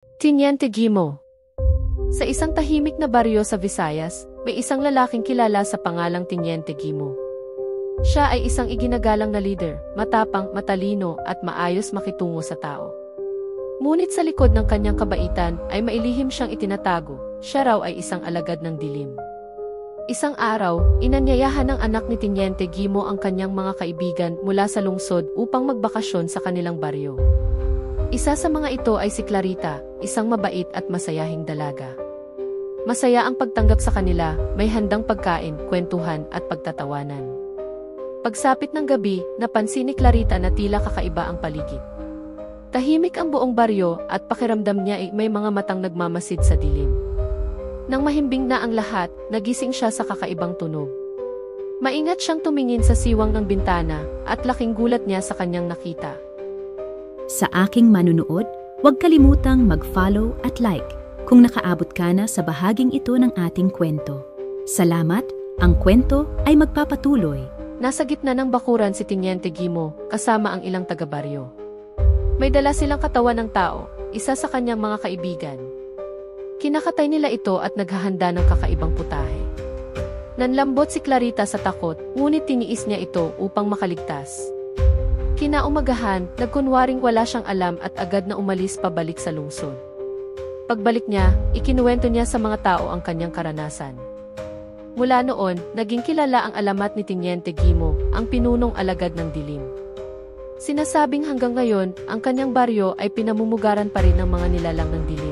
Teniente Gimo. Sa isang tahimik na baryo sa Visayas, may isang lalaking kilala sa pangalang Teniente Gimo. Siya ay isang iginagalang na leader, matapang, matalino, at maayos makitungo sa tao. Ngunit sa likod ng kanyang kabaitan ay mailihim siyang itinatago, siya raw ay isang alagad ng dilim. Isang araw, inanyayahan ng anak ni Teniente Gimo ang kanyang mga kaibigan mula sa lungsod upang magbakasyon sa kanilang baryo. Isa sa mga ito ay si Clarita, isang mabait at masayahing dalaga. Masaya ang pagtanggap sa kanila, may handang pagkain, kwentuhan at pagtatawanan. Pagsapit ng gabi, napansin ni Clarita na tila kakaiba ang paligid. Tahimik ang buong baryo at pakiramdam niya ay may mga matang nagmamasid sa dilim. Nang mahimbing na ang lahat, nagising siya sa kakaibang tunog. Maingat siyang tumingin sa siwang ng bintana at laking gulat niya sa kanyang nakita. Sa aking manunood, huwag kalimutang mag-follow at like kung nakaabot ka na sa bahaging ito ng ating kwento. Salamat, ang kwento ay magpapatuloy. Nasa gitna ng bakuran si Teniente Gimo, kasama ang ilang taga-baryo. May dala silang katawan ng tao, isa sa kanyang mga kaibigan. Kinakatay nila ito at naghahanda ng kakaibang putahe. Nanlambot si Clarita sa takot, ngunit tiniis niya ito upang makaligtas. Kinaumagahan, nagkunwaring wala siyang alam at agad na umalis pabalik sa lungsod. Pagbalik niya, ikinuwento niya sa mga tao ang kanyang karanasan. Mula noon, naging kilala ang alamat ni Teniente Gimo, ang pinunong alagad ng dilim. Sinasabing hanggang ngayon, ang kanyang baryo ay pinamumugaran pa rin ng mga nilalang ng dilim.